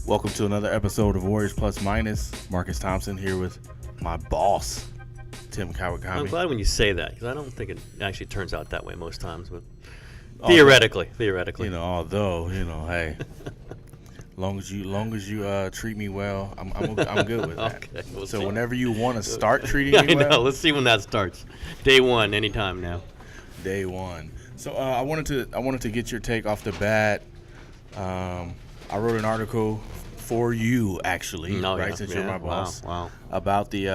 Welcome to another episode of Warriors Plus Minus. Marcus Thompson here with my boss, Tim Kawakami. I'm glad when you say that because I don't think it actually turns out that way most times. But theoretically, Although hey, long as you treat me well, I'm good with that. Okay, we'll so see. whenever you want to start treating me I know. well, Let's see when that starts. Day one, anytime now. Day one. So I wanted to get your take off the bat. I wrote an article for you, actually, since you're my boss, Wow. about the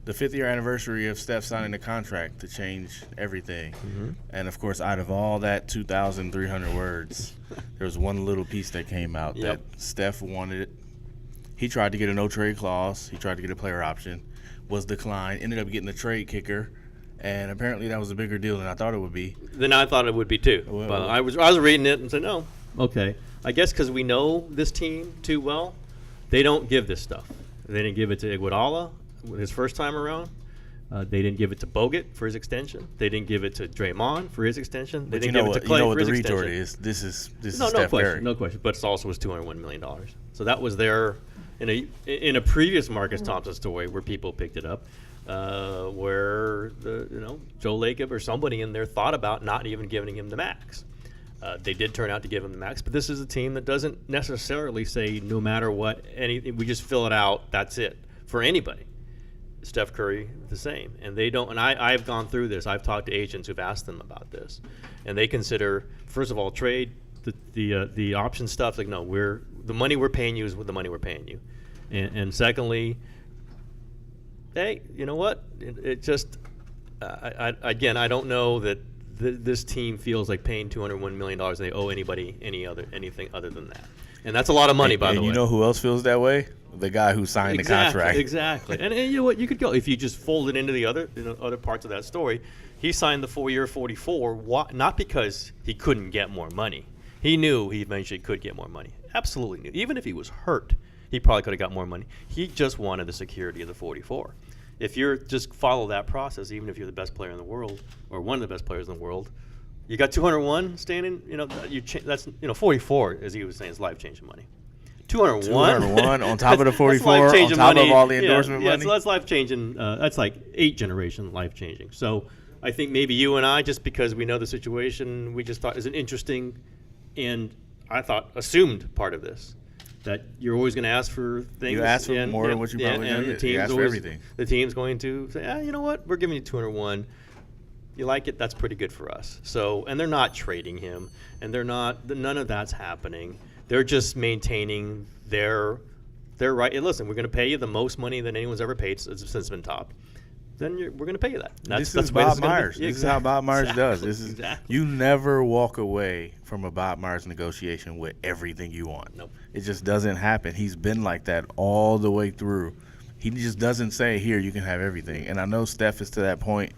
5th year anniversary of Steph signing the contract to change everything. Mm-hmm. And, of course, out of all that 2,300 words, there was one little piece that came out that Steph wanted it. He tried to get a no-trade clause. He tried to get a player option, was declined, ended up getting the trade kicker, and apparently that was a bigger deal than I thought it would be. Then I thought it would be too. Well, but I was reading it and said, no, okay. I guess because we know this team too well, they don't give this stuff. They didn't give it to Iguodala his first time around. They didn't give it to Bogut for his extension. They didn't give it to Draymond for his extension. They didn't give it to Clay for his extension. You know what the retort is? This is No Steph question, Curry. no question. But it also was $201 million. So that was there in a previous Marcus Thompson story where people picked it up, where Joe Lacob or somebody in there thought about not even giving him the max. They did turn out to give him the max, but this is a team that doesn't necessarily say no matter what, we just fill it out, that's it, for anybody. Steph Curry, the same. And they don't, and I've gone through this. I've talked to agents who've asked them about this. And they consider, first of all, trade, the option stuff, like, no, the money we're paying you is the money we're paying you. And secondly, hey, you know what? It just, I don't know that this team feels like paying $201 million and they owe anybody anything other than that. And that's a lot of money, by the way. And you know who else feels that way? The guy who signed the contract. Exactly. And you know what? You could go, if you just fold it into the other parts of that story, he signed the 4-year 44, not because he couldn't get more money. He knew he eventually could get more money. Absolutely knew. Even if he was hurt, he probably could have got more money. He just wanted the security of the 44. If you're just follow that process, even if you're the best player in the world or one of the best players in the world, you got 201 standing. That's 44, as he was saying, is life-changing money. 201 on top of the 44, on top money. of all the endorsement money. So that's life-changing. That's like 8-generation life-changing. So I think maybe you and I, just because we know the situation, we just thought is an interesting and I thought assumed part of this. That you're always going to ask for things. You ask for more than what you probably going to get. You ask for everything. The team's going to say, you know what? We're giving you 201. You like it? That's pretty good for us. So, and they're not trading him, and none of that's happening. They're just maintaining their right. And listen, we're going to pay you the most money that anyone's ever paid since it's been top. Then we're going to pay you that. This is Bob Myers. This is how Bob Myers does. Exactly. You never walk away from a Bob Myers negotiation with everything you want. Nope. It just doesn't happen. He's been like that all the way through. He just doesn't say, here, you can have everything. And I know Steph is to that point,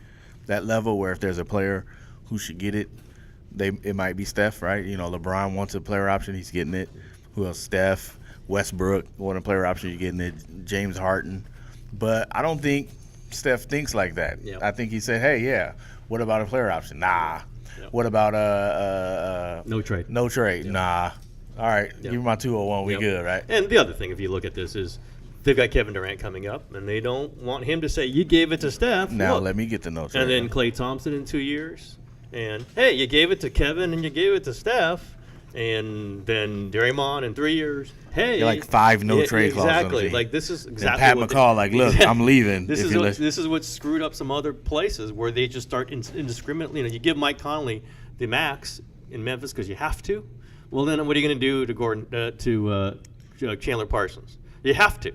that level where if there's a player who should get it, it might be Steph, right? LeBron wants a player option, he's getting it. Who else? Steph, Westbrook want a player option, you're getting it. James Harden. But I don't think Steph thinks like that. Yep. I think he said, hey, yeah, what about a player option? Nah. Yep. What about no trade? No trade. Yep. Nah. All right, give me my 201. We good, right? And the other thing, if you look at this, is they've got Kevin Durant coming up, and they don't want him to say, you gave it to Steph. Now look. let me get the no trade. And then Klay Thompson in 2 years. And, hey, you gave it to Kevin and you gave it to Steph. And then Draymond in 3 years. Hey, you're like 5 no trade clauses. Exactly. Like this is exactly. And Pat McCall, look, I'm leaving. This is what screwed up some other places where they just start indiscriminately. You give Mike Conley the max in Memphis because you have to. Well, then what are you going to do to Chandler Parsons? You have to.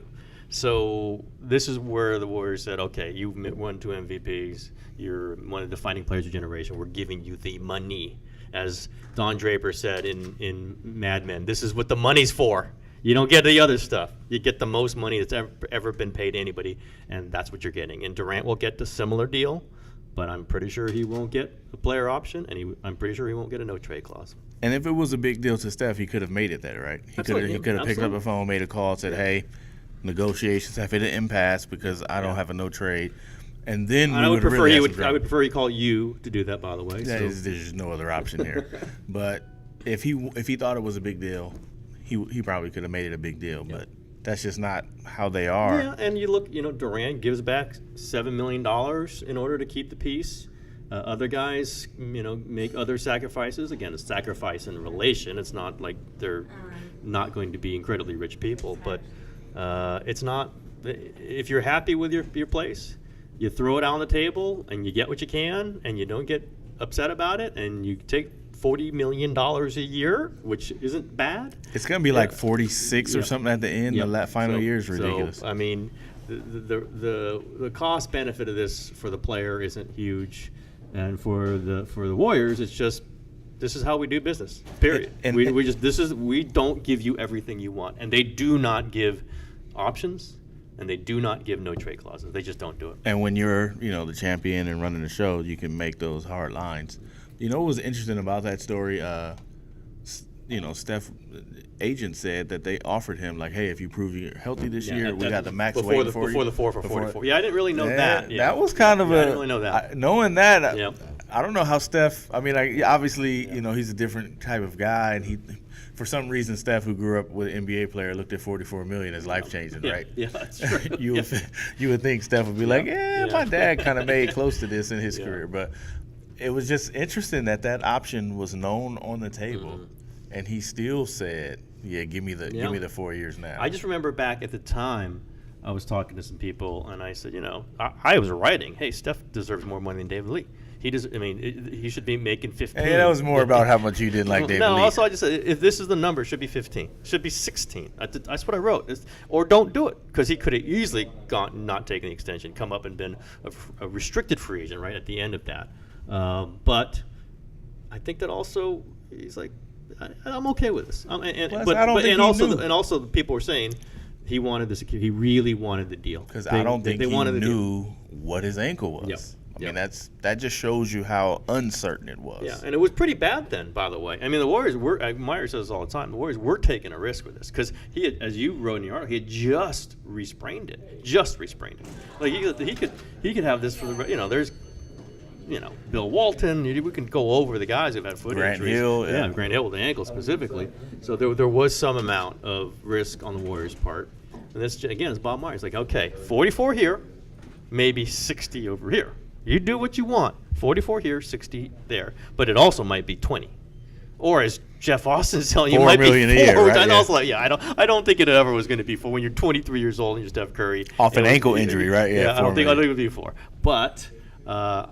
So this is where the Warriors said, okay, you've won 2 MVPs. You're one of the defining players of your generation. We're giving you the money. As Don Draper said in Mad Men, this is what the money's for. You don't get the other stuff. You get the most money that's ever been paid to anybody, and that's what you're getting. And Durant will get the similar deal, but I'm pretty sure he won't get a player option, and I'm pretty sure he won't get a no-trade clause. And if it was a big deal to Steph, he could have made it there, right? He could have picked up the phone, made a call, said, hey, negotiations have hit an impasse because I don't have a no-trade. And then I would prefer he call you to do that. By the way, there's just no other option here. But if he thought it was a big deal, he probably could have made it a big deal, but that's just not how they are. Yeah, and you look, Durant gives back $7 million in order to keep the peace. Other guys, make other sacrifices. Again, it's sacrifice in relation. It's not like they're not going to be incredibly rich people, but it's not. If you're happy with your place, you throw it out on the table and you get what you can, and you don't get upset about it, and you take $40 million a year, which isn't bad. It's going to be like 46 or something at the end. The final year is ridiculous. So, I mean, the cost benefit of this for the player isn't huge, and for the Warriors, it's just this is how we do business. Period. And we don't give you everything you want, and they do not give options. And they do not give no trade clauses. They just don't do it. And when you're, the champion and running the show, you can make those hard lines. You know what was interesting about that story? Steph agent said that they offered him like, hey, if you prove you're healthy this year, we got the max waiting for you. Before the 4 for 44. Yeah, I didn't really know that. Yeah. That was kind of I didn't really know that. Knowing that, I don't know how Steph. I mean, obviously, he's a different type of guy, and for some reason, Steph, who grew up with an NBA player, looked at $44 million as life changing, right? Yeah, that's true. you would think Steph would be like, my dad kind of made close to this in his career, but it was just interesting that option was known on the table, and he still said, give me the 4 years now. I just remember back at the time, I was talking to some people, and I said, I was writing, hey, Steph deserves more money than David Lee. He should be making 15. Hey, that was more about how much you didn't like David Lee. No, also I just said, if this is the number, it should be 15. It should be 16. That's what I wrote. Or don't do it, because he could have easily not taken the extension, come up and been a restricted free agent right at the end of that. But I think that also he's like, I'm okay with this. And also people were saying he wanted the security. He really wanted the deal because I don't think he knew what his ankle was. Yep. I mean, that just shows you how uncertain it was. Yeah, and it was pretty bad then, by the way. I mean, the Warriors were, Meyer says this all the time, the Warriors were taking a risk with this because he had, as you wrote in your article, he had just re-sprained it. Like, he could have this for the, there's, Bill Walton, we can go over the guys who've had foot injuries. Grant Hill with the ankle specifically. So there was some amount of risk on the Warriors' part. And this, again, is Bob Myers. Like, okay, 44 here, maybe 60 over here. You do what you want. 44 here, 60 there. But it also might be 20. Or as Jeff Austin's telling you, it might be 4. Right? And also, I don't think it ever was going to be 4 when you're 23 years old and you're Steph Curry. Off an ankle injury, right? Yeah, I don't think it would be 4. But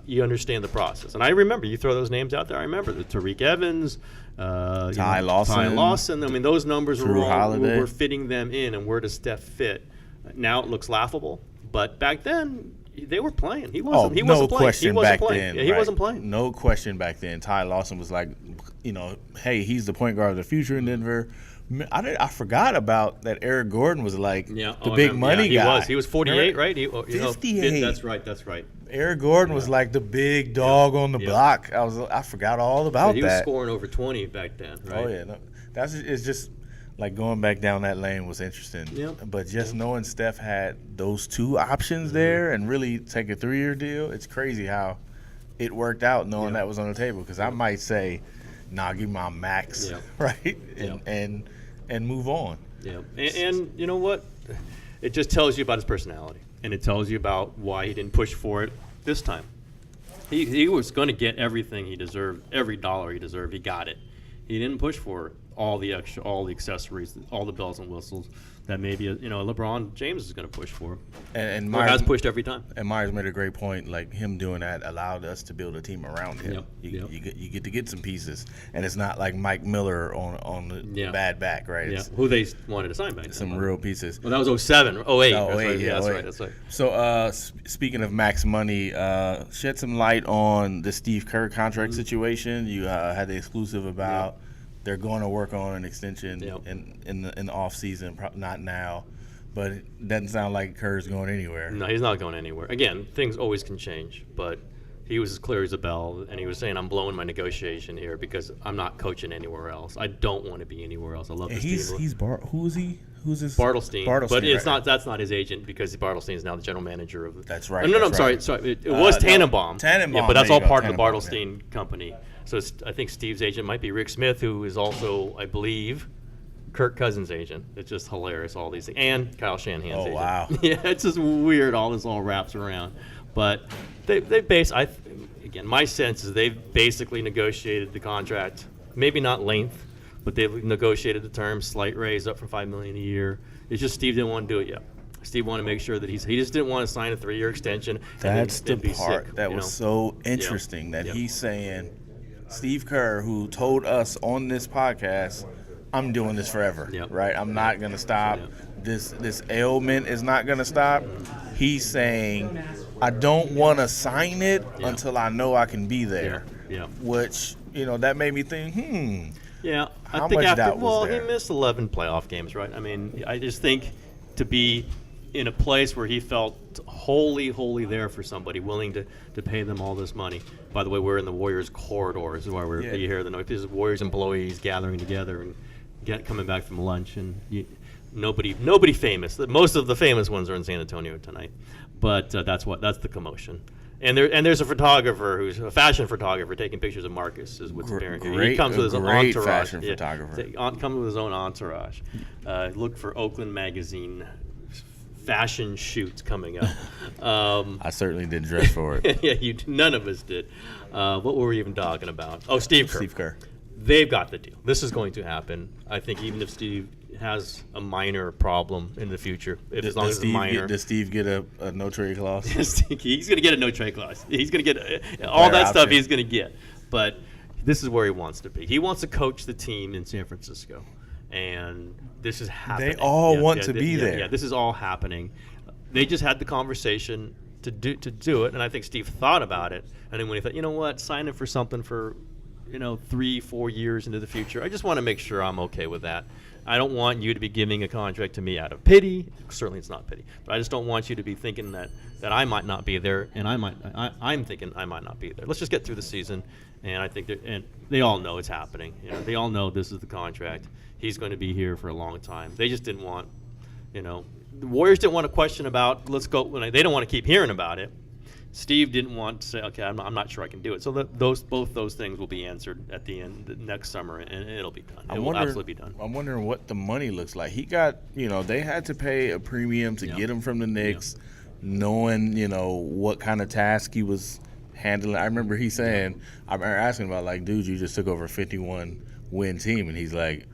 you understand the process. And I remember, you throw those names out there, I remember the Tariq Evans, Ty Lawson. I mean, those numbers were fitting them in, and where does Steph fit? Now it looks laughable. But back then, they were playing. He wasn't playing. No question back then. Yeah, he wasn't playing. No question back then. Ty Lawson was like, hey, he's the point guard of the future in Denver. I forgot about that. Eric Gordon was like the big money guy. He was 48, right? 58. That's right. Eric Gordon was like the big dog on the block. I forgot all about that. He was scoring over 20 back then, right? Oh yeah, it's just like going back down that lane was interesting. Yep. But just knowing Steph had those two options there and really take a 3-year deal, it's crazy how it worked out knowing that was on the table. Because I might say, nah, give me my max, right? And move on. Yeah. And you know what? It just tells you about his personality. And it tells you about why he didn't push for it this time. He was going to get everything he deserved, every dollar he deserved. He got it. He didn't push for all the extra, all the accessories, all the bells and whistles that maybe LeBron James is going to push for. And Myers has pushed every time. And Myers made a great point. Like him doing that allowed us to build a team around him. You get to get some pieces, and it's not like Mike Miller on the bad back, right? Yeah, who they wanted to sign back then. Some real pieces. Well, that was 07, 08. That's right. So speaking of max money, shed some light on the Steve Kerr contract situation. You had the exclusive about. They're going to work on an extension in the off season, not now, but it doesn't sound like Kerr's going anywhere. No, he's not going anywhere. Again, things always can change, but he was as clear as a bell, and he was saying, "I'm blowing my negotiation here because I'm not coaching anywhere else. I don't want to be anywhere else. I love this team." Who is he? Who's his? Bartlestein. But it's not. That's not his agent because Bartlestein is now the general manager of. That's right. No, I'm sorry. It was Tannenbaum. Tannenbaum. Yeah, but that's all part of the Bartlestein company. So I think Steve's agent might be Rick Smith, who is also, I believe, Kirk Cousins' agent. It's just hilarious, all these things. And Kyle Shanahan's agent. Wow. Yeah, it's just weird, all this all wraps around. But again, my sense is they've basically negotiated the contract, maybe not length, but they've negotiated the terms, slight raise up from $5 million a year. It's just Steve didn't want to do it yet. Steve wanted to make sure that he just didn't want to sign a 3-year extension. That's and the be part sick, that was so interesting that he's saying, Steve Kerr, who told us on this podcast, I'm doing this forever, right? I'm not going to stop. This ailment is not going to stop. He's saying, I don't want to sign it until I know I can be there. Which, that made me think, Yeah, how much doubt was there? He missed 11 playoff games, right? I mean, I just think to be in a place where he felt wholly there for somebody, willing to pay them all this money. By the way, we're in the Warriors corridor. This is why you hear the noise. This is Warriors employees gathering together and coming back from lunch. And nobody famous. Most of the famous ones are in San Antonio tonight. But that's the commotion. And there's a photographer who's a fashion photographer taking pictures of Marcus. Is what's apparent here. He comes with his own entourage. Fashion photographer. Comes with his own entourage. Look for Oakland Magazine fashion shoot coming up. I certainly didn't dress for it. Yeah, none of us did. What were we even talking about? Oh, Steve Kerr. Steve Kerr. They've got the deal. This is going to happen. I think even if Steve has a minor problem in the future, as long as it's minor. Does Steve get a no trade clause? He's going to get a no trade clause. He's going to get all that stuff. He's going to get. But this is where he wants to be. He wants to coach the team in San Francisco, and this is happening. They all want to be there. Yeah, this is all happening. They just had the conversation to do it, and I think Steve thought about it. And then when he thought, you know what, sign him for something for 3-4 years into the future. I just want to make sure I'm okay with that. I don't want you to be giving a contract to me out of pity. Certainly it's not pity. But I just don't want you to be thinking that I might not be there, and I'm thinking I might not be there. Let's just get through the season, and I think and they all know it's happening. They all know this is the contract. He's going to be here for a long time. They just didn't want, the Warriors didn't want to question about, let's go. They don't want to keep hearing about it. Steve didn't want to say, okay, I'm not sure I can do it. So both those things will be answered at the end next summer, and it'll be done. It will absolutely be done. I'm wondering what the money looks like. He got, they had to pay a premium to get him from the Knicks, knowing, what kind of task he was handling. I remember he saying, I remember asking about, like, dude, you just took over a 51-win team, and he's like,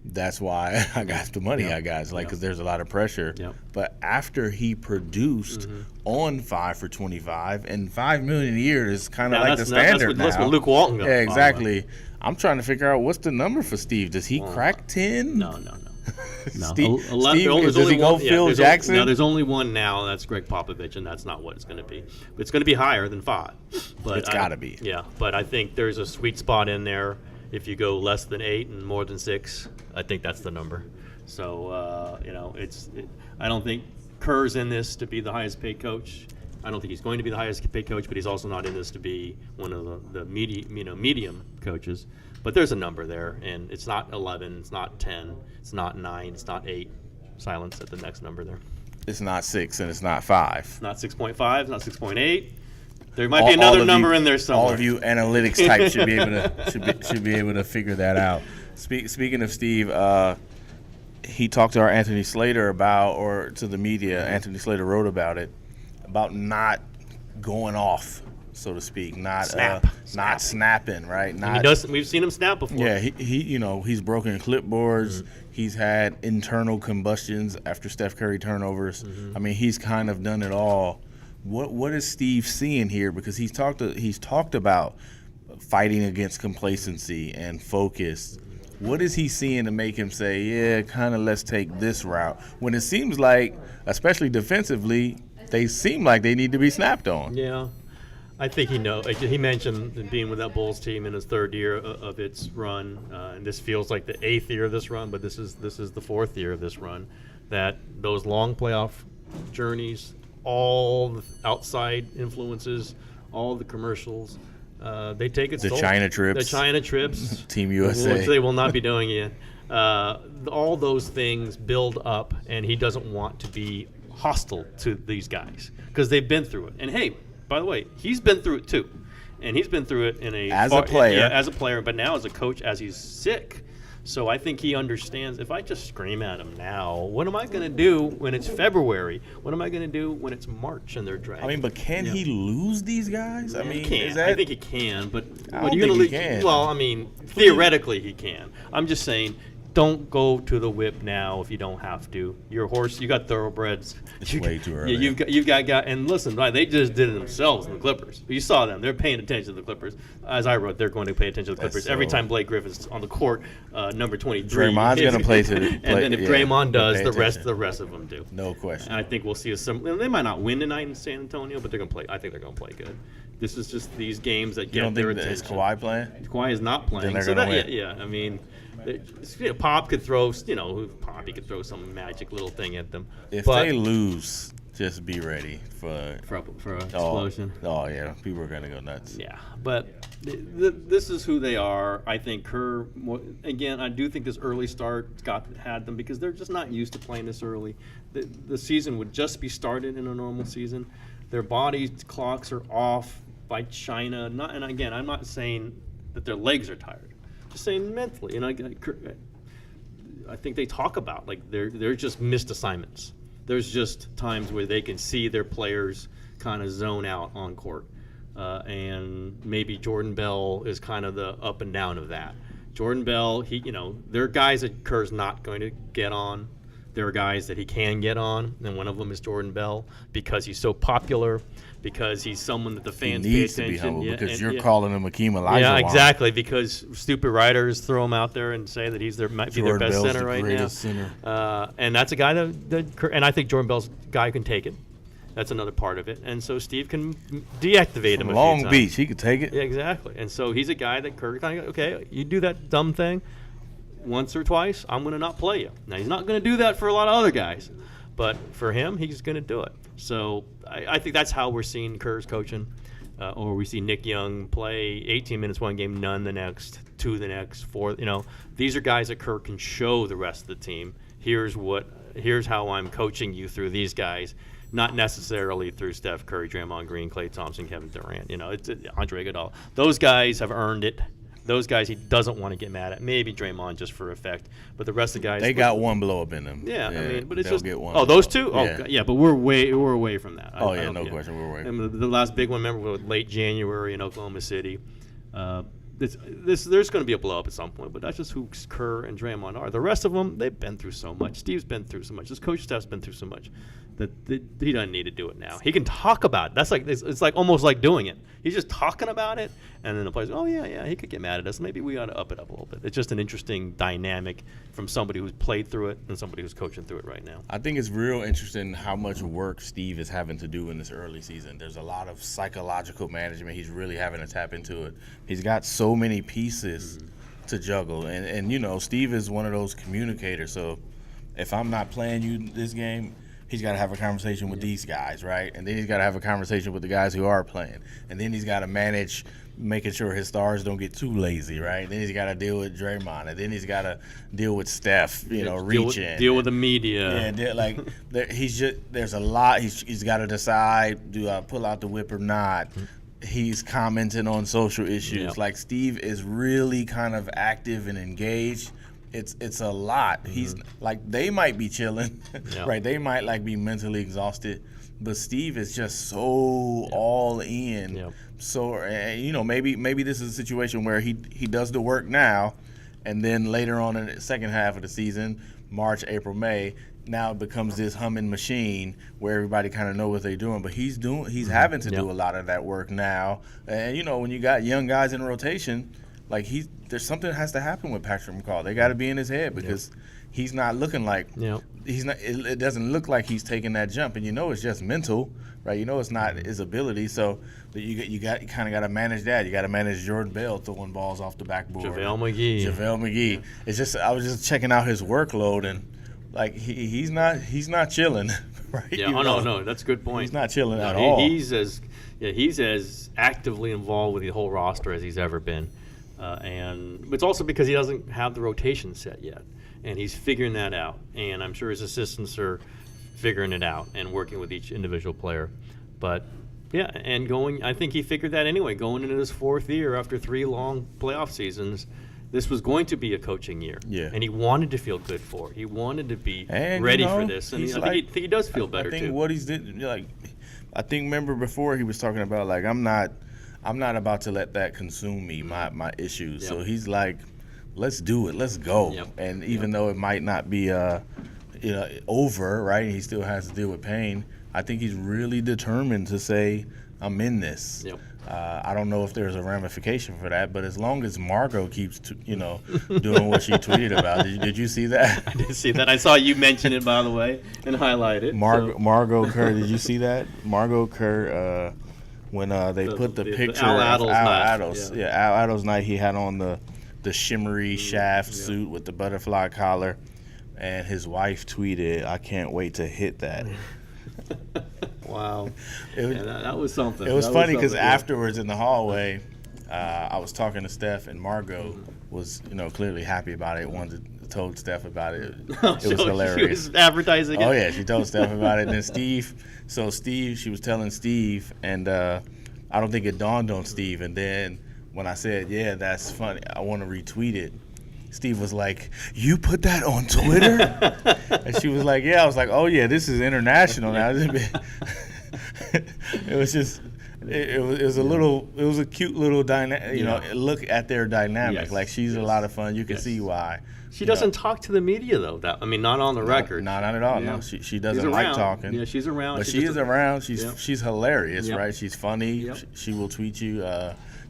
that's why I got the money I got. It's like, because there's a lot of pressure. But after he produced on 5 for 25, and $5 million a year is kind of like the standard now. That's what Luke Walton got. Yeah, exactly. I'm trying to figure out what's the number for Steve. Does he crack 10? No. Steve, does he go Phil Jackson? No, there's only one now, and that's Greg Popovich, and that's not what it's going to be. It's going to be higher than 5. But it's got to be. Yeah, but I think there's a sweet spot in there. If you go less than 8 and more than 6, I think that's the number. So, I don't think Kerr's in this to be the highest paid coach. I don't think he's going to be the highest paid coach, but he's also not in this to be one of the medium coaches. But there's a number there, and it's not 11, it's not 10, it's not 9, it's not 8. Silence at the next number there. It's not 6 and it's not 5. It's not 6.5, it's not 6.8. There might be another number in there somewhere. All of you analytics types should be able to figure that out. Speaking of Steve, he talked to our Anthony Slater to the media. Anthony Slater wrote about it, about not going off, so to speak, not snapping, right? We've seen him snap before. Yeah, he's broken clipboards. He's had internal combustions after Steph Curry turnovers. I mean, he's kind of done it all. What is Steve seeing here? Because he's talked about fighting against complacency and focus. What is he seeing to make him say, yeah, kind of let's take this route? When it seems like, especially defensively, they seem like they need to be snapped on. Yeah, I think he knows. He mentioned being with that Bulls team in his 3rd year of its run, and this feels like the 8th year of this run, but this is the 4th year of this run. That those long playoff journeys, all the outside influences, all the commercials, they take its toll. The China trips. Team USA. Which they will not be doing yet. All those things build up, and he doesn't want to be hostile to these guys because they've been through it. And, hey, by the way, he's been through it too. And he's been through it as a player, but now as a coach, as he's sick. So I think he understands, if I just scream at him now, what am I going to do when it's February? What am I going to do when it's March and they're dragging? I mean, but can he lose these guys? I mean, he can. I think he can, but I what don't are you going think to he can. Well, I mean, theoretically he can. I'm just saying, don't go to the whip now if you don't have to. Your horse, you got thoroughbreds. It's way too early. Yeah, you've got and listen, right, they just did it themselves in the Clippers. You saw them; they're paying attention to the Clippers. As I wrote, they're going to pay attention to the Clippers every time Blake Griffin's on the court. Number 23. Draymond's going to play to the and then if Draymond does, the attention. rest of them do. No question. And I think we'll see they might not win tonight in San Antonio, but they're going to play. I think they're going to play good. This is just these games that You get don't their think attention. is Kawhi playing? Kawhi is not playing. Then they're so gonna that, win. yeah, I mean, Pop could throw, Poppy could throw some magic little thing at them. If but they lose, just be ready for an explosion. Oh yeah, people are gonna go nuts. Yeah, but this is who they are. I think Kerr. Again, I do think this early start had them because they're just not used to playing this early. The season would just be started in a normal season. Their body clocks are off by China. And again, I'm not saying that their legs are tired. Just saying mentally. I think they talk about like they're just missed assignments. There's just times where they can see their players kind of zone out on court. And maybe Jordan Bell is kind of the up and down of that. Jordan Bell, there are guys that Kerr's not going to get on. There are guys that he can get on, and one of them is Jordan Bell because he's so popular, because he's someone that the fans he needs pay attention. to be humble because you're yeah. calling him Akeem Olajuwon. Yeah, exactly. Because stupid writers throw him out there and say that might be their best Bell's center the right now. greatest center. And that's a guy and I think Jordan Bell's a guy who can take it. That's another part of it. And so Steve can deactivate him. Long Beach, he could take it. Yeah, exactly. And so he's a guy that Kerr kind of okay, you do that dumb thing once or twice, I'm going to not play you. Now he's not going to do that for a lot of other guys, but for him, he's going to do it. So I think that's how we're seeing Kerr's coaching. Or we see Nick Young play 18 minutes one game, none the next, 2 the next, 4. These are guys that Kerr can show the rest of the team. Here's how I'm coaching you through these guys, not necessarily through Steph Curry, Draymond Green, Klay Thompson, Kevin Durant. It's Andre Iguodala. Those guys have earned it. Those guys he doesn't want to get mad at. Maybe Draymond just for effect, but the rest of the guys they got one blow up in them. Yeah, I mean, but it's they'll just get one. those two. Yeah. Oh, yeah, but we're away from that. No question, we're away. And the last big one, remember, was late January in Oklahoma City. There's going to be a blow up at some point, but that's just who Kerr and Draymond are. The rest of them, they've been through so much. Steve's been through so much. This coach staff's been through so much that he doesn't need to do it now. He can talk about it. That's like it's like almost like doing it. He's just talking about it, and then the players, oh yeah, he could get mad at us. Maybe we ought to up it up a little bit. It's just an interesting dynamic from somebody who's played through it and somebody who's coaching through it right now. I think it's real interesting how much work Steve is having to do in this early season. There's a lot of psychological management. He's really having to tap into it. He's got so many pieces to juggle, and Steve is one of those communicators. So if I'm not playing you this game, he's got to have a conversation with these guys, right? And then he's got to have a conversation with the guys who are playing. And then he's got to manage making sure his stars don't get too lazy, right? Then he's got to deal with Draymond. And then he's got to deal with Steph, reaching. Deal with the media. Yeah, there's a lot. He's got to decide, do I pull out the whip or not? He's commenting on social issues. Yeah. Like, Steve is really kind of active and engaged. It's a lot. Mm-hmm. He's like, they might be chilling, right? They might be mentally exhausted, but Steve is just so all in. Yep. So maybe this is a situation where he does the work now, and then later on in the second half of the season, March, April, May, now it becomes this humming machine where everybody kind of know what they're doing. But he's having to do a lot of that work now. And when you got young guys in rotation, like there's something that has to happen with Patrick McCaw. They got to be in his head because he's not looking like he's not. It doesn't look like he's taking that jump, and it's just mental, right? It's not his ability. So you kind of got to manage that. You got to manage Jordan Bell throwing balls off the backboard. JaVale McGee. It's just I was just checking out his workload, and like he's not chilling, right? Yeah. No. That's a good point. He's not chilling at all. He's as actively involved with the whole roster as he's ever been. And it's also because he doesn't have the rotation set yet, and he's figuring that out. And I'm sure his assistants are figuring it out and working with each individual player. But I think he figured that anyway. Going into his 4th year after 3 long playoff seasons, this was going to be a coaching year. Yeah. And he wanted to feel good for it. He wanted to be And, ready you know, for this. And he's I think he does feel better, I think too. what he's did, like, I think remember before he was talking about like I'm not about to let that consume me, my issues. Yep. So he's like, let's do it, let's go. Yep. And even though it might not be over, right? He still has to deal with pain. I think he's really determined to say, I'm in this. Yep. I don't know if there's a ramification for that, but as long as Margot keeps, doing what she tweeted about, did you see that? I did see that. I saw you mention it, by the way, and highlight it. Margot Kerr, did you see that? Margot Kerr, when they put the picture Al of Attles Al night. Attles. Yeah. Yeah, Al Attles night, he had on the shimmery shaft suit with the butterfly collar, and his wife tweeted, "I can't wait to hit that." Wow. It That was something. was That funny because something, yeah. afterwards in the hallway, I was talking to Steph, and Margot was, clearly happy about it. Told Steph about it. It was hilarious. She was advertising it. Oh yeah, she told Steph about it. And then Steve, she was telling Steve, and I don't think it dawned on Steve. And then when I said, "Yeah, that's funny, I want to retweet it," Steve was like, "You put that on Twitter?" And she was like, "Yeah." I was like, "Oh yeah, this is international now." It was just. It was a cute little look at their dynamic. Yes, Like she's a lot of fun. You can see why. She doesn't talk to the media though. Not on the record. Not at all. Yeah. No, she doesn't like talking. Yeah, she's around. But she is around. She's Yep. she's hilarious, Yep. right? She's funny. Yep. She will tweet you.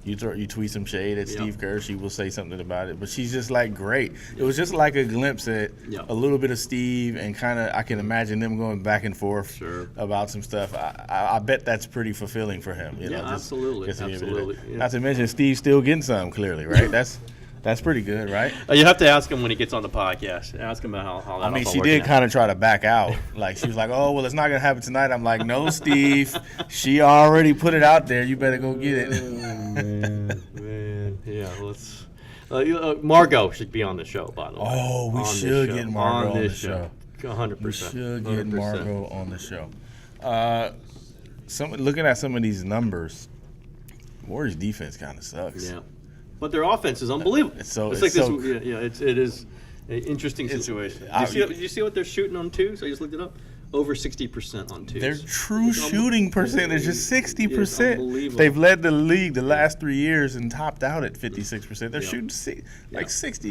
You tweet some shade at Yep. Steve Kerr. She will say something about it. But she's just like great. It was just like a glimpse at Yep. a little bit of Steve, and kind of I can imagine them going back and forth Sure. about some stuff. I bet that's pretty fulfilling for him. Yeah, absolutely. just to be able to do that. Absolutely, yeah. Not to mention Steve's still getting some clearly, right? That's pretty good, right? You have to ask him when he gets on the podcast. Ask him about how that. I mean, all she working did out. kind of try to back out. Like, she was like, "Oh, well, it's not going to happen tonight." I'm like, "No, Steve. She already put it out there. You better go get it." Man. Yeah, let's. Margot should be on the show, by the way. Oh, we should get Margot on the show. 100%. We should get 100%. Margot on the show. Looking at some of these numbers, Warriors defense kind of sucks. Yeah, but their offense is unbelievable. It is an interesting situation. Did you see what they're shooting on twos? I just looked it up. Over 60% on twos. Their true shooting percentage is 60%. Unbelievable. They've led the league the last 3 years and topped out at 56%. They're shooting 60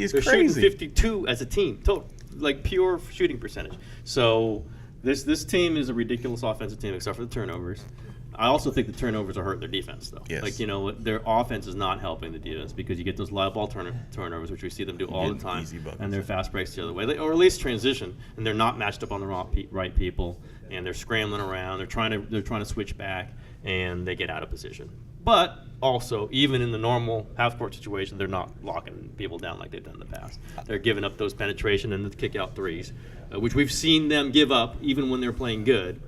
is They're crazy. shooting 52 as a team, total, like pure shooting percentage. So this team is a ridiculous offensive team, except for the turnovers. I also think the turnovers are hurting their defense, though. Yes. Like, their offense is not helping the defense because you get those live ball turnovers, which we see them do all the time, easy buckets. and their fast breaks the other way, or at least transition, and they're not matched up on the right people, and they're scrambling around. They're trying to switch back, and they get out of position. But also, even in the normal half-court situation, they're not locking people down like they've done in the past. They're giving up those penetration and the kick-out threes, which we've seen them give up even when they're playing good.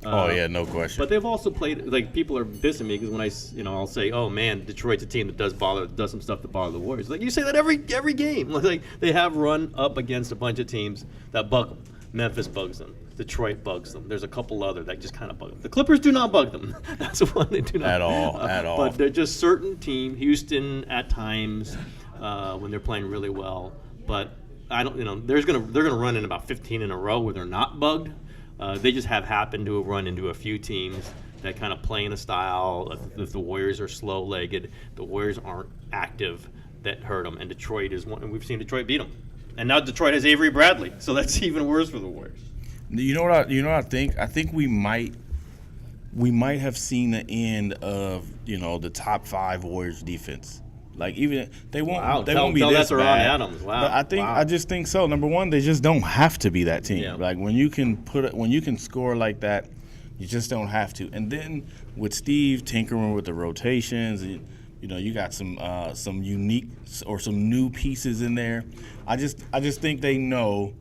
Oh yeah, no question. But they've also played, like, people are dissing me because when I'll say, "Oh man, Detroit's a team that does some stuff to bother the Warriors." Like, you say that every game. Like, they have run up against a bunch of teams that bug them. Memphis bugs them. Detroit bugs them. There's a couple other that just kind of bug them. The Clippers do not bug them. That's the one they do not at all. But they're just certain team. Houston at times when they're playing really well. But I don't. They're gonna run in about 15 in a row where they're not bugged. They just have happened to run into a few teams that kind of play in a style. If the Warriors are slow-legged, the Warriors aren't active, that hurt them. And Detroit is one, and we've seen Detroit beat them. And now Detroit has Avery Bradley, so that's even worse for the Warriors. You know what I think? I think we might have seen the end of the top 5 Warriors defense. Like, even they won't be this bad. Adams. Wow. But I just think so. Number one, they just don't have to be that team. Yeah. Like, when you can score like that, you just don't have to. And then with Steve tinkering with the rotations, you got some unique or some new pieces in there. I just think they know.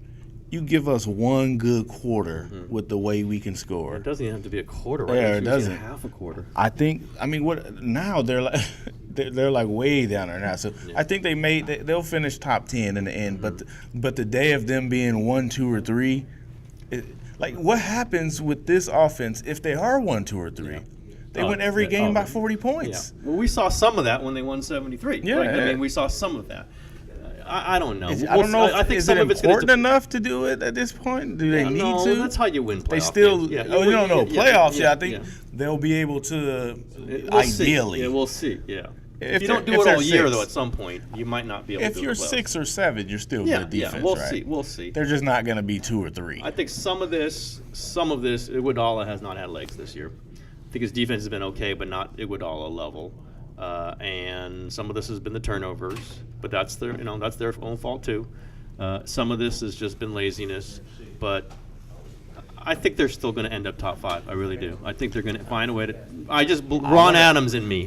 You give us one good quarter with the way we can score. It doesn't even have to be a quarter, right? Yeah, it doesn't. Half a quarter. What now? They're like they're like way down there now. So I think they'll finish top 10 in the end. But the day of them being 1, 2, or 3, what happens with this offense if they are 1, 2, or 3? Yeah. They win every game by 40 points. Yeah. Well, we saw some of that when they won 73. Yeah, right? I mean, we saw some of that. I don't know. I don't know. I think is some it of it's going important enough to do it at this point? Do they need to? That's how you win playoff They still. games. Yeah, you don't know playoffs. I think yeah. they'll be able to. We'll Ideally, see. Yeah, we'll see. Yeah. If you they're- don't do if it they're all year, 6. though, at some point you might not be able to. if do you're it well. 6 or 7, you're still yeah, good defense, we'll right? see. We'll see. They're just not going to be 2 or 3. I think some of this, Iguodala has not had legs this year. I think his defense has been okay, but not Iguodala level. And some of this has been the turnovers, but that's their own fault too. Some of this has just been laziness, but I think they're still going to end up top 5. I really do. I think they're going to find a way to. Ron Adams and me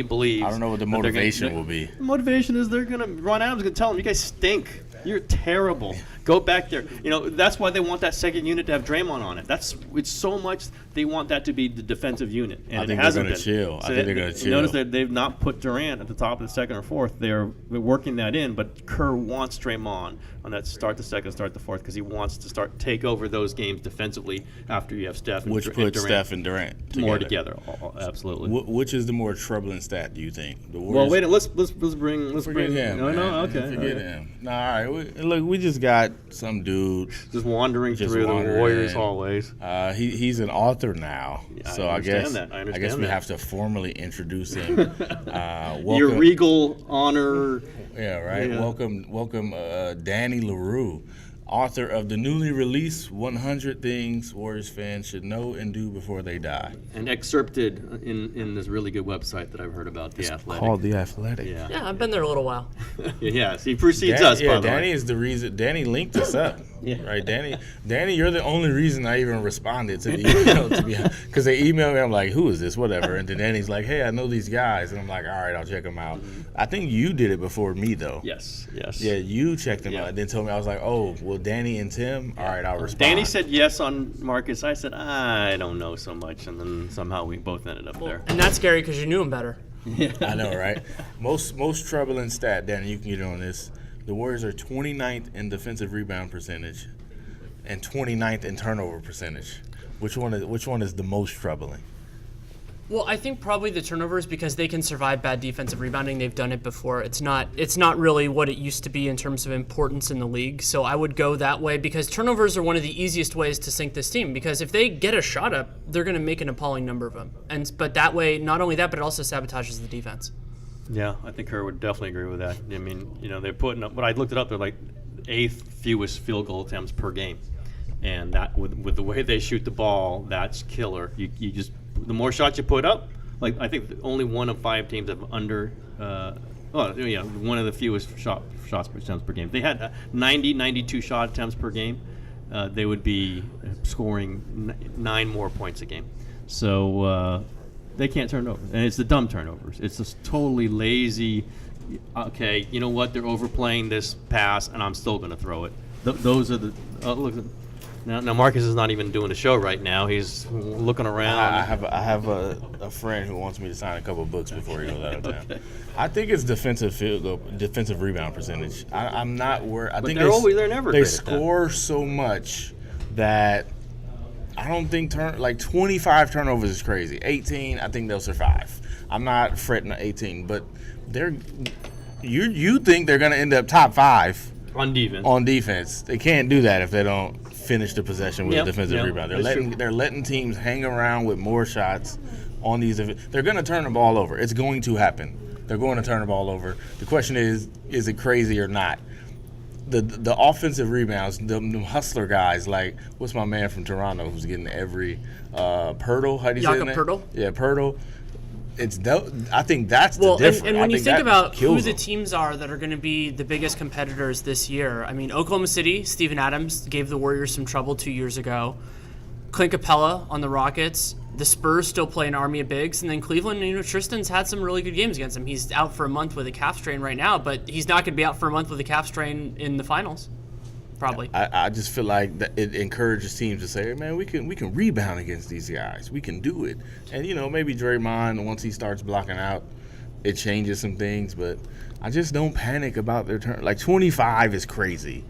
believes. I don't know what the that they're motivation will be. The motivation is Ron Adams is going to tell them, you guys stink. You're terrible. Go back there. That's why they want that second unit to have Draymond on it. It's so much they want that to be the defensive unit, and I think it hasn't they're been. gonna chill. I think they're gonna chill. Notice that they've not put Durant at the top of the second or fourth. They're working that in, but Kerr wants Draymond on that start the second, start the fourth, because he wants to take over those games defensively after you have Steph and Which puts Durant Steph and Durant more together. Absolutely. Which is the more troubling stat? Do you think? The Well, Warriors- wait. Let's bring. Forget him. No, man. okay. Forget him. Nah, all right. Look, we just got some dude. Just wandering through the Warriors hallways. He's an author now, Yeah, so I I guess understand that. I I guess understand we that. have to formally introduce him. Your Welcome, regal honor. yeah, right. Yeah. Welcome, Danny Leroux, author of the newly released 100 Things Warriors Fans Should Know and Do Before They Die. And excerpted in this really good website that I've heard about, The Athletic. Called The Athletic. Yeah. Yeah, I've been there a little while. Yes, he precedes us, by the Danny way. is the reason. Danny linked us up. Yeah. Right, Danny, you're the only reason I even responded to the email, because they emailed me. I'm like, who is this? Whatever. And then Danny's like, hey, I know these guys, and I'm like, all right, I'll check them out. I think you did it before me though. Yes. Yeah, you checked them Yeah. out, and then told me. I was like, oh, well, Danny and Tim. All right, I'll respond. Danny said yes on Marcus. I said, I don't know so much. And then somehow we both ended up there. And that's scary because you knew him better. I know, right? Most troubling stat, Danny, you can get on this. The Warriors are 29th in defensive rebound percentage and 29th in turnover percentage. Which one is the most troubling? Well, I think probably the turnovers because they can survive bad defensive rebounding. They've done it before. It's not really what it used to be in terms of importance in the league. So I would go that way because turnovers are one of the easiest ways to sink this team. Because if they get a shot up, they're going to make an appalling number of them. But that way, not only that, but it also sabotages the defense. Yeah, I think Kerr would definitely agree with that. I mean, they're putting up. But I looked it up. They're like 8th fewest field goal attempts per game, and that with the way they shoot the ball, that's killer. You just the more shots you put up, like I think only 1 of 5 teams have under. One of the fewest shots per attempts per game. If they had 92 shot attempts per game, they would be scoring 9 more points a game. So. They can't turn over, and it's the dumb turnovers. It's just totally lazy. Okay, you know what? They're overplaying this pass, and I'm still going to throw it. Those are the look. Now Marcus is not even doing a show right now. He's looking around. I have a friend who wants me to sign a couple of books before he goes out of town. Okay. I think it's defensive rebound percentage. I'm not worried. I think they're never. They score so much that. I don't think 25 turnovers is crazy. 18, I think they'll survive. I'm not fretting at 18, but you think they're going to end up top 5 on defense. On defense, they can't do that if they don't finish the possession with a defensive rebound. They're letting teams hang around with more shots on these. They're going to turn the ball over. It's going to happen. They're going to turn the ball over. The question is it crazy or not? The offensive rebounds, the hustler guys, like what's my man from Toronto who's getting every Pirtle? How do you say that? Pirtle? Yeah, Pirtle. I think that's the difference. And when you think about who the teams are that are going to be the biggest competitors this year, I mean, Oklahoma City, Steven Adams gave the Warriors some trouble 2 years ago. Clint Capella on the Rockets. The Spurs still play an army of bigs, and then Cleveland, Tristan's had some really good games against him. He's out for a month with a calf strain right now, but he's not going to be out for a month with a calf strain in the finals, probably. I just feel like that it encourages teams to say, hey, man, we can rebound against these guys. We can do it. And, maybe Draymond, once he starts blocking out, it changes some things, but I just don't panic about their turn. Like, 25 is crazy.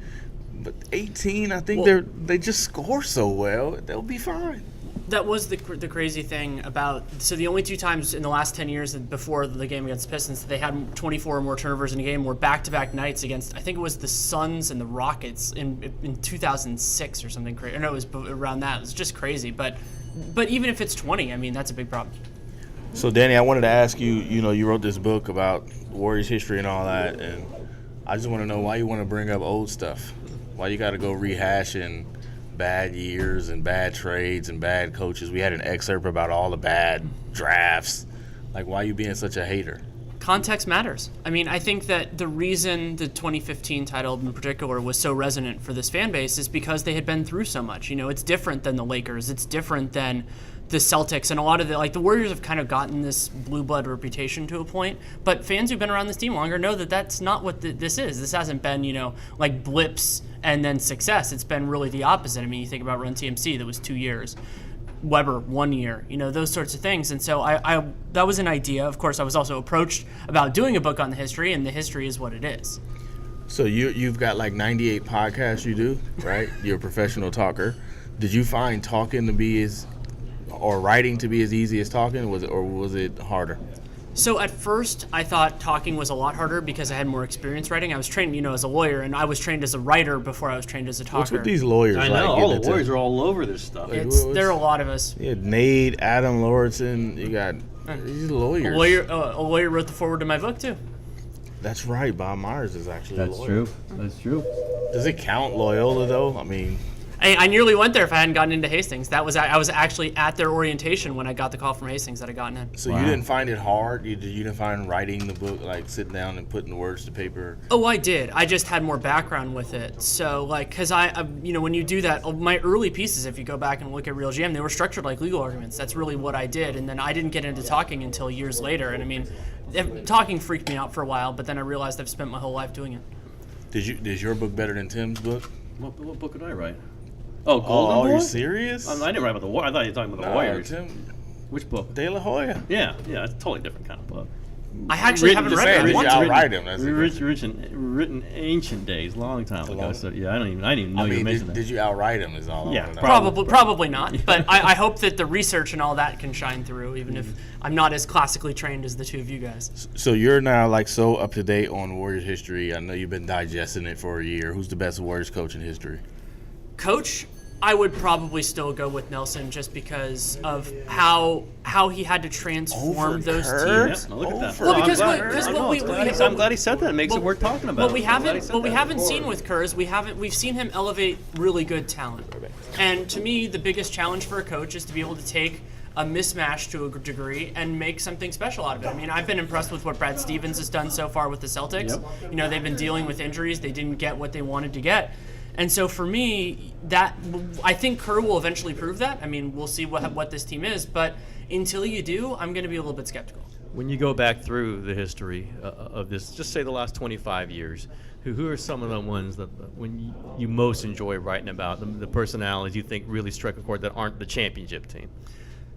But 18, I think they just score so well, they'll be fine. That was the crazy thing about, so the only 2 times in the last 10 years before the game against the Pistons they had 24 or more turnovers in a game were back-to-back nights against, I think it was the Suns and the Rockets in 2006 or something crazy. No, it was around that. It was just crazy. But even if it's 20, I mean, that's a big problem. So, Danny, I wanted to ask you, you wrote this book about Warriors history and all that, and I just want to know why you want to bring up old stuff. Why you got to go rehashing bad years and bad trades and bad coaches. We had an excerpt about all the bad drafts. Like, why are you being such a hater? Context matters. I mean, I think that the reason the 2015 title in particular was so resonant for this fan base is because they had been through so much. It's different than the Lakers. It's different than the Celtics, and a lot of the Warriors have kind of gotten this blue blood reputation to a point, but fans who've been around this team longer know that that's not what this is. This hasn't been, like blips and then success. It's been really the opposite. I mean, you think about Run TMC, that was 2 years. Weber, 1 year, those sorts of things. And so I that was an idea. Of course, I was also approached about doing a book on the history, and the history is what it is. So you've got like 98 podcasts you do, right? You're a professional talker. Did you find talking to be or writing to be as easy as talking, or was it harder? So at first, I thought talking was a lot harder because I had more experience writing. I was trained, as a lawyer, and I was trained as a writer before I was trained as a talker. What's with these lawyers? I know, all the Warriors are all over this stuff. There are a lot of us. Yeah, Nate, Adam Lauritsen, you got these lawyers. A lawyer wrote the foreword to my book, too. That's right, Bob Myers is actually a lawyer. That's true. Does it count Loyola, though? I mean... I nearly went there if I hadn't gotten into Hastings. I was actually at their orientation when I got the call from Hastings that I'd gotten in. So you didn't find it hard? You didn't find writing the book, like sitting down and putting the words to paper? Oh, I did. I just had more background with it. So, because when you do that, my early pieces, if you go back and look at Real GM, they were structured like legal arguments. That's really what I did. And then I didn't get into talking until years later. And I mean, talking freaked me out for a while, but then I realized I've spent my whole life doing it. Is your book better than Tim's book? What book did I write? Oh, Golden Boy? Are you serious? I didn't write about the Warriors. I thought you were talking about the Warriors. Tim, which book? De La Hoya. Yeah, it's a totally different kind of book. I actually haven't read it. Did you outright him? Written ancient days, long time ago. So yeah, I didn't even know you mentioned that. Did you outright him? Is all. Yeah, probably not. But I hope that the research and all that can shine through, even if I'm not as classically trained as the two of you guys. So you're now like so up to date on Warriors history. I know you've been digesting it for a year. Who's the best Warriors coach in history? Coach, I would probably still go with Nelson just because of how he had to transform those teams. Yeah, look at that. Well, because I'm glad he said that. It makes it worth talking about. What we haven't seen with Kerr is we've seen him elevate really good talent. And to me, the biggest challenge for a coach is to be able to take a mismatch to a degree and make something special out of it. I mean, I've been impressed with what Brad Stevens has done so far with the Celtics. Yep. They've been dealing with injuries. They didn't get what they wanted to get. And so for me, I think Kerr will eventually prove that. I mean, we'll see what this team is, but until you do, I'm going to be a little bit skeptical. When you go back through the history of this, just say the last 25 years, who are some of the ones that when you most enjoy writing about, the personalities you think really struck a chord that aren't the championship team?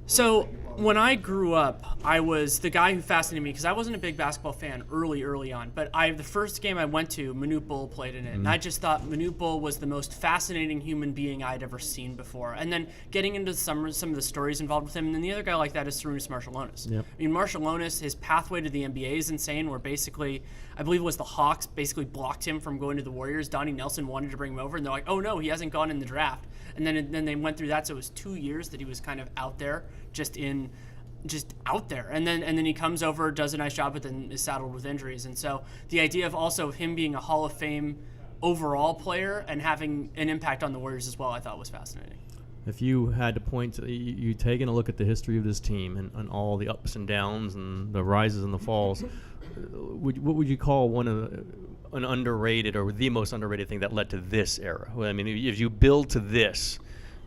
So when I grew up, I was the guy who fascinated me because I wasn't a big basketball fan early on. But the first game I went to, Manute Bol played in it, and I just thought Manute Bol was the most fascinating human being I'd ever seen before. And then getting into some of the stories involved with him, and then the other guy like that is Sarunas Marciulionis. Yep. I mean, Marciulionis, his pathway to the NBA is insane. Where basically, I believe it was the Hawks basically blocked him from going to the Warriors. Donnie Nelson wanted to bring him over, and they're like, "Oh no, he hasn't gone in the draft." And then they went through that, so it was 2 years that he was kind of out there, just out there. And then he comes over, does a nice job, but then is saddled with injuries. And so the idea of also him being a Hall of Fame overall player and having an impact on the Warriors as well, I thought was fascinating. If you had to point to, you taking a look at the history of this team and all the ups and downs and the rises and the falls, what would you call an underrated or the most underrated thing that led to this era? I mean, if you build to this,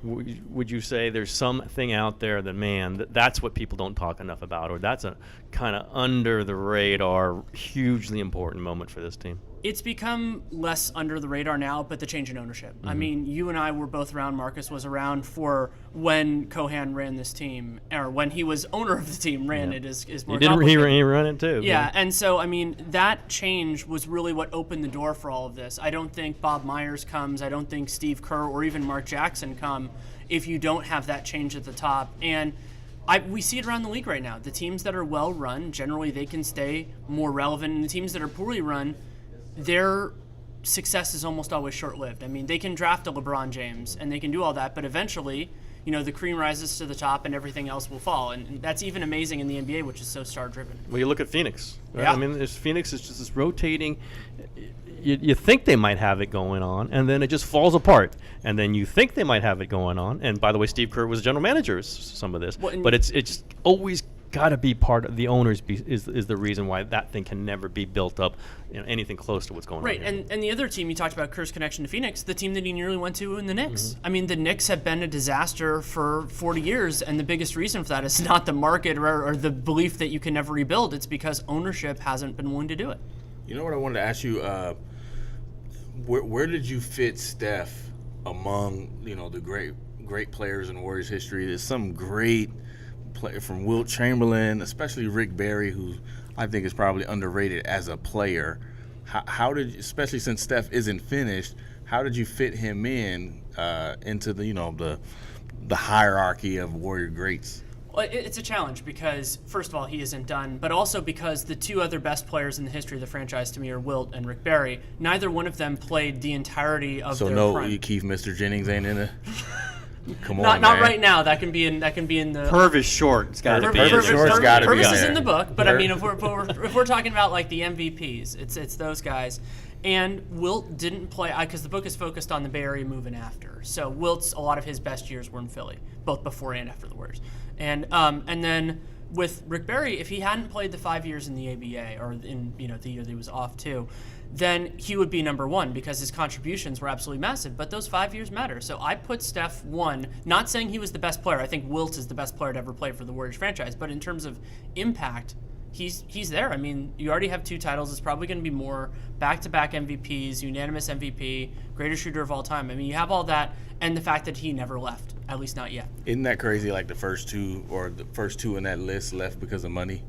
would you say there's something out there that, that's what people don't talk enough about, or that's a kind of under the radar, hugely important moment for this team? It's become less under the radar now, but the change in ownership. I mean, you and I were both around. Marcus was around for when Cohan ran this team, or when he was owner of the team, ran it is more complicated. He ran it too. Yeah, and so, I mean, that change was really what opened the door for all of this. I don't think Bob Myers comes. I don't think Steve Kerr or even Mark Jackson come if you don't have that change at the top. And we see it around the league right now. The teams that are well run, generally they can stay more relevant. And the teams that are poorly run, their success is almost always short-lived. I mean, they can draft a LeBron James and they can do all that, but eventually, the cream rises to the top and everything else will fall. And that's even amazing in the NBA, which is so star-driven. Well, you look at Phoenix. Right? Yeah. I mean, Phoenix is just this rotating. You think they might have it going on, and then it just falls apart. And then you think they might have it going on. And by the way, Steve Kerr was general manager of some of this. Well, but it's always got to be part of the owners is the reason why that thing can never be built up, anything close to what's going on. Right, here. and the other team, you talked about Kerr's connection to Phoenix, the team that he nearly went to in the Knicks. I mean, the Knicks have been a disaster for 40 years, and the biggest reason for that is not the market or the belief that you can never rebuild. It's because ownership hasn't been willing to do it. You know what I wanted to ask you? Where did you fit Steph among the great players in Warriors history? There's some great player from Wilt Chamberlain, especially Rick Barry, who I think is probably underrated as a player. How did, especially since Steph isn't finished, how did you fit him into the hierarchy of Warrior greats? Well, it's a challenge because, first of all, he isn't done, but also because the two other best players in the history of the franchise to me are Wilt and Rick Barry. Neither one of them played the entirety of their prime. So Keith Mr. Jennings ain't in it? Come on, not man. right now. That can be in the Purvis Short. It's got to be. Purvis Short's got to be in Purvis is there. in the book, but I mean, if we're talking about like the MVPs, it's those guys. And Wilt didn't play because the book is focused on the Bay Area moving after. So Wilt's a lot of his best years were in Philly, both before and after the Warriors. And then with Rick Barry, if he hadn't played the 5 years in the ABA or in the year that he was off too, then he would be number one because his contributions were absolutely massive. But those 5 years matter. So I put Steph one, not saying he was the best player. I think Wilt is the best player to ever play for the Warriors franchise. But in terms of impact, he's there. I mean, you already have 2 titles. It's probably going to be more. Back-to-back MVPs, unanimous MVP, greatest shooter of all time. I mean, you have all that, and the fact that he never left, at least not yet. Isn't that crazy? Like the first two in that list left because of money.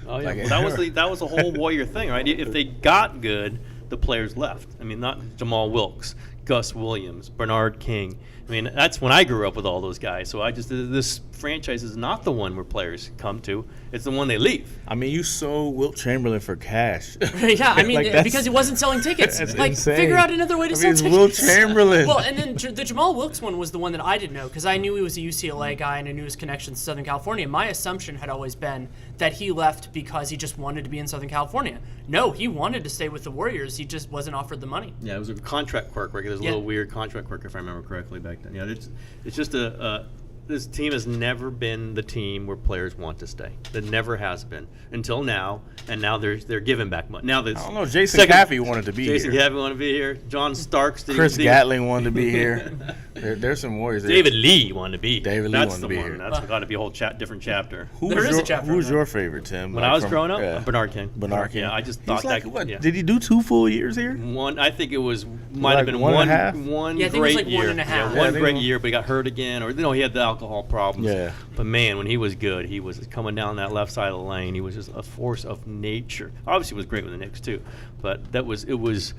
Oh yeah, that was the whole Warrior thing, right? If they got good, the players left. I mean, not Jamal Wilkes, Gus Williams, Bernard King. I mean, that's when I grew up with all those guys. So this franchise is not the one where players come to. It's the one they leave. I mean, you sold Wilt Chamberlain for cash. Yeah, I mean, Like, because he wasn't selling tickets. That's like, insane. figure out another way to sell it's tickets. Wilt Chamberlain. Well, and then the Jamal Wilkes one was the one that I didn't know because I knew he was a UCLA guy and I knew his connections to Southern California. My assumption had always been that he left because he just wanted to be in Southern California. No, he wanted to stay with the Warriors. He just wasn't offered the money. Yeah, it was a contract quirk. Right? There's a little weird contract quirk, if I remember correctly, back then. Yeah, it's just this team has never been the team where players want to stay. It never has been until now, and now they're giving back money. Now I don't know. Jason Caffey wanted to be here. Jason Caffey wanted to be here. John Starks. Chris Gatling wanted to be here. There's some Warriors. David Lee wanted to be. David Lee That's wanted the to be one. here. That's got to be a whole different chapter. Who's your favorite, Tim? When I was growing up, Bernard King. Bernard King. Yeah, I just thought Did he do 2 full years here? One, I think it might have been one and a half? one Yeah, I think it was great like year. 1.5. Yeah, Yeah, one great year, but he got hurt again, or he had the alcohol problems. Yeah. But man, when he was good, he was coming down that left side of the lane. He was just a force of nature. Obviously, he was great with the Knicks too, but it was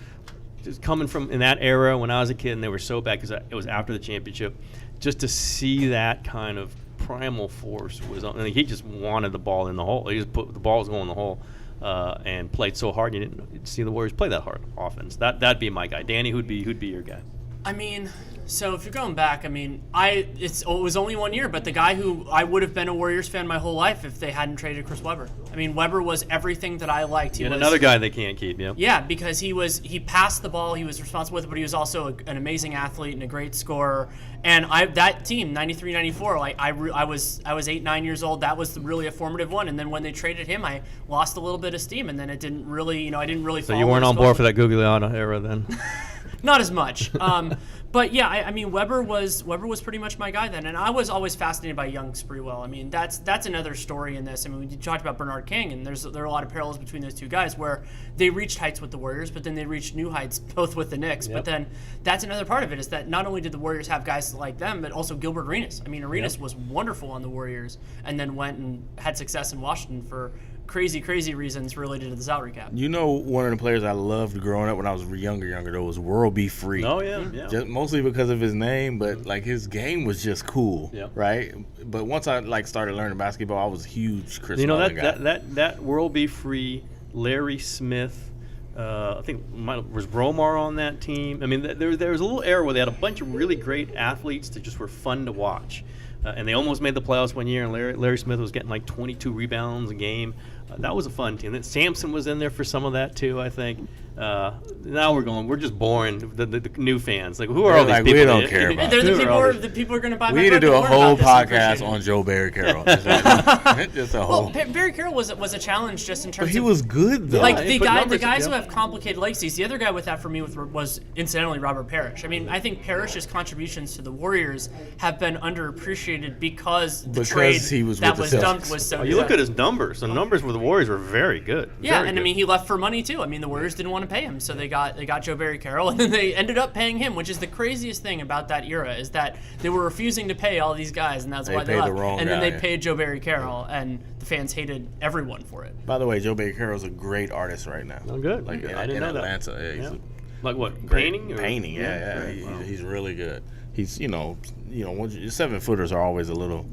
just coming from in that era when I was a kid, and they were so bad because it was after the championship. Just to see that kind of primal force he just wanted the ball in the hole. He just put the balls going in the hole. And played so hard, you didn't see the Warriors play that hard offense. That'd be my guy. Danny, who'd be your guy? I mean, so if you're going back, I mean, it was only 1 year, but the guy who I would have been a Warriors fan my whole life if they hadn't traded Chris Webber. I mean, Webber was everything that I liked. He was another guy they can't keep. Yeah. Yeah, because he passed the ball, he was responsible with it, but he was also an amazing athlete and a great scorer. And that team, 93-94, like I was 8-9 years old. That was really a formative one. And then when they traded him, I lost a little bit of steam, and then it didn't really, I didn't really. So you weren't on board for that Gugliotta era then? Not as much. But yeah, I mean Weber was pretty much my guy then, and I was always fascinated by Young Sprewell. I mean that's another story in this. I mean we talked about Bernard King, and there are a lot of parallels between those two guys where they reached heights with the Warriors, but then they reached new heights both with the Knicks. Yep. But then that's another part of it is that not only did the Warriors have guys like them, but also Gilbert Arenas. I mean Arenas was wonderful on the Warriors, and then went and had success in Washington for crazy reasons related to the salary cap. You know, one of the players I loved growing up when I was younger though was World B. Free. Oh yeah. Just mostly because of his name, but like his game was just cool, right? But once I like started learning basketball, I was a huge Chris Mullin guy. That World Be Free, Larry Smith, I think was Bromar on that team. I mean, there was a little era where they had a bunch of really great athletes that just were fun to watch. And they almost made the playoffs one year, and Larry Smith was getting like 22 rebounds a game. That was a fun team. Then Sampson was in there for some of that too, I think. Now we're just boring. The new fans, like who are all these people? We don't care about. They're the people are going to buy. We need to do a whole podcast on Joe Barry Carroll. Just a whole. Well, Barry Carroll was a challenge just in terms. But he was good though. Like the guys who have complicated legacies. The other guy with that for me was incidentally Robert Parrish. I mean, I think Parrish's contributions to the Warriors have been underappreciated because the trade he was that with was the dumped Celtics. was so. You look at his numbers. The numbers with the Warriors were very good. Yeah, very and good. I mean he left for money too. I mean the Warriors didn't want to pay him, so they got Joe Barry Carroll, and then they ended up paying him, which is the craziest thing about that era is that they were refusing to pay all these guys, and that's why they paid left. the wrong and then guy, they paid Joe Barry Carroll, and the fans hated everyone for it. By the way, Joe Barry Carroll's a great artist right now. Oh, good. Like I didn't know Atlanta, that. Yeah, he's a Like what? great Painting? Painting, yeah. He's really good. He's your 7-footers are always a little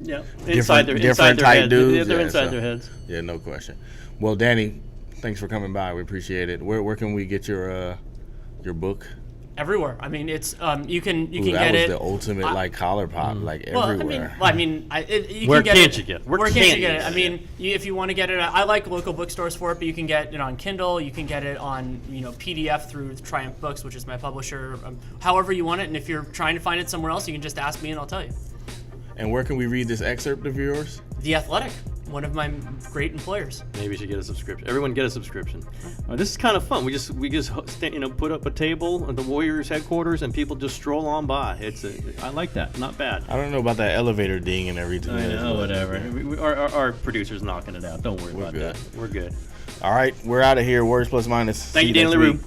inside their different type type dudes. They're inside their heads. Yeah, no question. Well, Danny, thanks for coming by. We appreciate it. Where can we get your book? Everywhere. I mean, it's you can That get was it. the ultimate collar pop, everywhere. Where can't you get it? Where can't you get it? I mean, if you want to get it, I like local bookstores for it, but you can get it on Kindle. You can get it on PDF through Triumph Books, which is my publisher. However you want it, and if you're trying to find it somewhere else, you can just ask me and I'll tell you. And where can we read this excerpt of yours? The Athletic, one of my great employers. Maybe you should get a subscription. Everyone get a subscription. This is kind of fun. We just put up a table at the Warriors headquarters and people just stroll on by. I like that. Not bad. I don't know about that elevator dinging every 2 minutes. know, whatever. Our producer's knocking it out. Don't worry about that. We're good. All right, we're out of here. Words plus minus. Thank you, Danny Leroux.